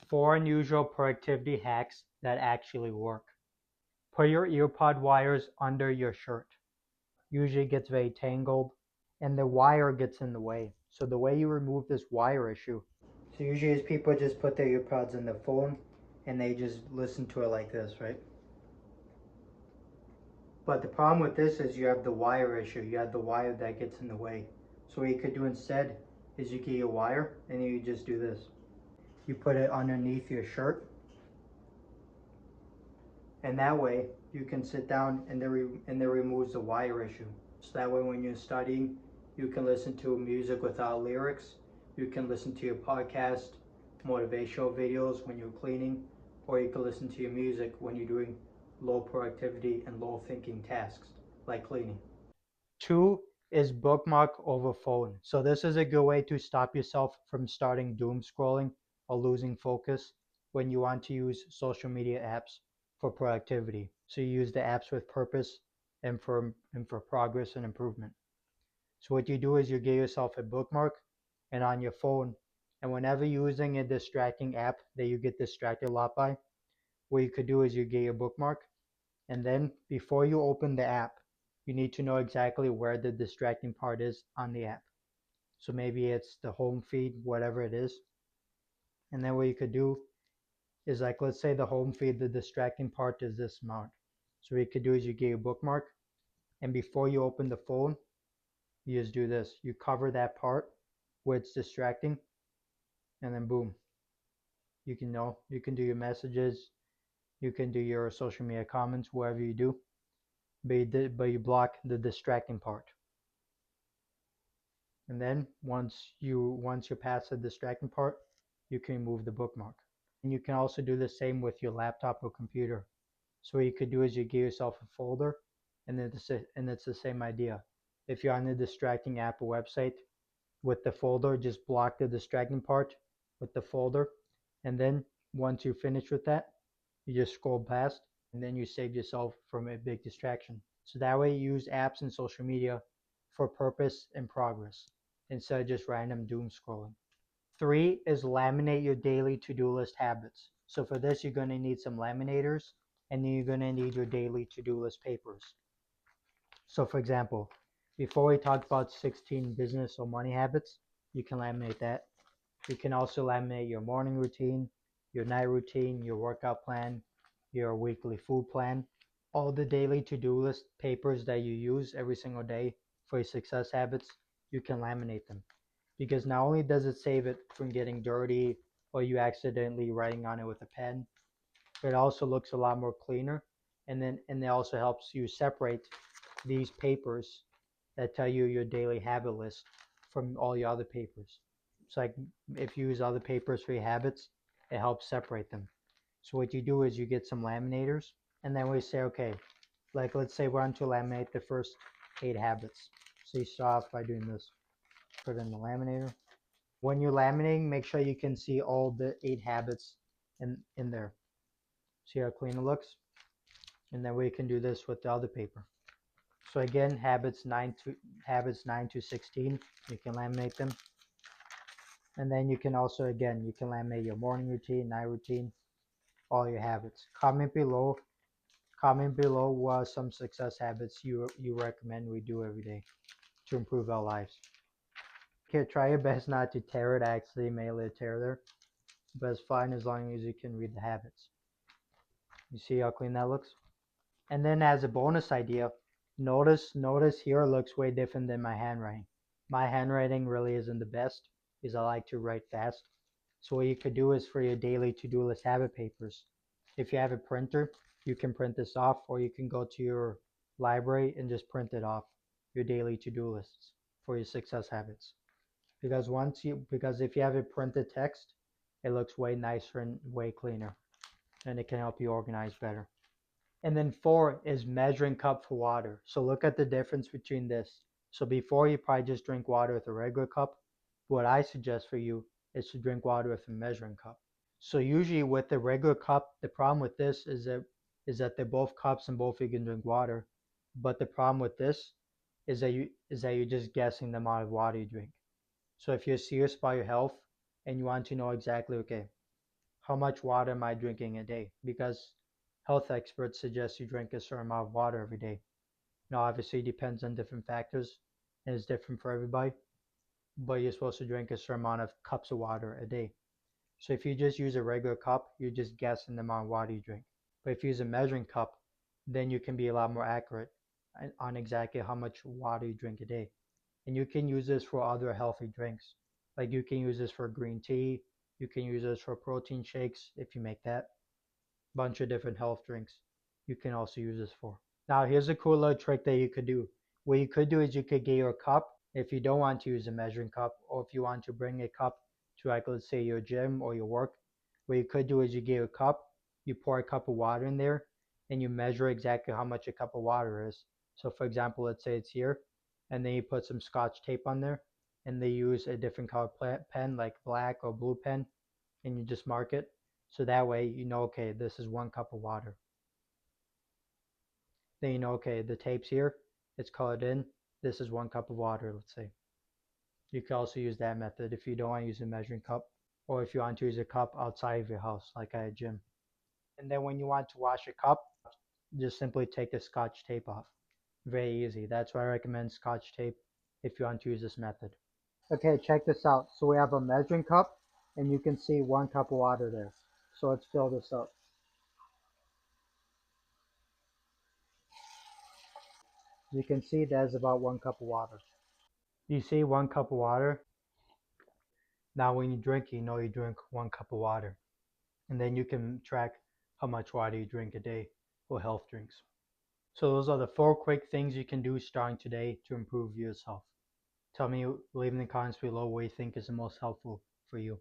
4 unusual productivity hacks that actually work. Put your earpod wires under your shirt. Usually it gets very tangled and the wire gets in the way. So the way you remove this wire issue, so usually is people just put their earpods in their phone and they just listen to it like this, right? But the problem with this is you have the wire issue. You have the wire that gets in the way. So what you could do instead is you get your wire and you just do this. You put it underneath your shirt, and that way you can sit down and it removes the wire issue. So that way when you're studying, you can listen to music without lyrics. You can listen to your podcast, motivational videos when you're cleaning, or you can listen to your music when you're doing low productivity and low thinking tasks like cleaning. 2 is bookmark over phone. So this is a good way to stop yourself from starting doom scrolling or losing focus when you want to use social media apps for productivity. So you use the apps with purpose and for progress and improvement. So what you do is you give yourself a bookmark and on your phone, and whenever you're using a distracting app that you get distracted a lot by, what you could do is you get your bookmark, and then before you open the app, you need to know exactly where the distracting part is on the app. So maybe it's the home feed, whatever it is. And then what you could do is, like, let's say the home feed, the distracting part is this amount. So what you could do is you get your bookmark, and before you open the phone, you just do this. You cover that part where it's distracting, and then boom. You can do your messages, you can do your social media comments, whatever you do, but you block the distracting part. And then once you're past the distracting part, you can remove the bookmark. And you can also do the same with your laptop or computer. So what you could do is you give yourself a folder, and it's the same idea. If you're on a distracting app or website, with the folder, just block the distracting part with the folder, and then once you finish with that, you just scroll past, and then you save yourself from a big distraction. So that way you use apps and social media for purpose and progress instead of just random doom scrolling. 3 is laminate your daily to-do list habits. So for this, you're going to need some laminators, and then you're going to need your daily to-do list papers. So for example, before we talked about 16 business or money habits, you can laminate that. You can also laminate your morning routine, your night routine, your workout plan, your weekly food plan. All the daily to-do list papers that you use every single day for your success habits, you can laminate them. Because not only does it save it from getting dirty or you accidentally writing on it with a pen, but it also looks a lot more cleaner, and it also helps you separate these papers that tell you your daily habit list from all your other papers. So like if you use other papers for your habits, it helps separate them. So what you do is you get some laminators, and then we say, okay, like let's say we're on to laminate the first 8 habits. So you start off by doing this. Put it in the laminator. When you're laminating, make sure you can see all the 8 habits in there. See how clean it looks? And then we can do this with the other paper. So again, habits 9 to 16, you can laminate them. And then you can also, again, you can laminate your morning routine, night routine, all your habits. Comment below what are some success habits you recommend we do every day to improve our lives. Okay, try your best not to tear it. I actually made a tear there, but it's fine as long as you can read the habits. You see how clean that looks? And then as a bonus idea, notice here it looks way different than my handwriting. My handwriting really isn't the best because I like to write fast. So what you could do is for your daily to-do list habit papers, if you have a printer, you can print this off, or you can go to your library and just print it off, your daily to-do lists for your success habits. Because if you have a printed text, it looks way nicer and way cleaner, and it can help you organize better. And then 4 is measuring cup for water. So look at the difference between this. So before you probably just drink water with a regular cup. What I suggest for you is to drink water with a measuring cup. So usually with the regular cup, the problem with this is that they're both cups and both you can drink water. But the problem with this is that you're just guessing the amount of water you drink. So if you're serious about your health and you want to know exactly, okay, how much water am I drinking a day? Because health experts suggest you drink a certain amount of water every day. Now, obviously, it depends on different factors and it's different for everybody, but you're supposed to drink a certain amount of cups of water a day. So if you just use a regular cup, you're just guessing the amount of water you drink. But if you use a measuring cup, then you can be a lot more accurate on exactly how much water you drink a day. And you can use this for other healthy drinks. Like you can use this for green tea, you can use this for protein shakes if you make that. Bunch of different health drinks you can also use this for. Now here's a cool little trick that you could do. What you could do is you could get your cup if you don't want to use a measuring cup, or if you want to bring a cup to, like, let's say your gym or your work. What you could do is you get a cup, you pour a cup of water in there, and you measure exactly how much a cup of water is. So for example, let's say it's here, and then you put some scotch tape on there, and they use a different color pen like black or blue pen, and you just mark it. So that way you know, okay, this is 1 cup of water. Then you know, okay, the tape's here, it's colored in, this is 1 cup of water, let's say. You can also use that method if you don't want to use a measuring cup, or if you want to use a cup outside of your house, like at a gym. And then when you want to wash a cup, just simply take the scotch tape off. Very easy. That's why I recommend scotch tape if you want to use this method. Okay, check this out. So we have a measuring cup, and you can see 1 cup of water there. So let's fill this up. You can see that's about 1 cup of water. You see 1 cup of water? Now when you drink, you know you drink 1 cup of water. And then you can track how much water you drink a day for health drinks. So those are the 4 quick things you can do starting today to improve your health. Tell me, leave in the comments below what you think is the most helpful for you.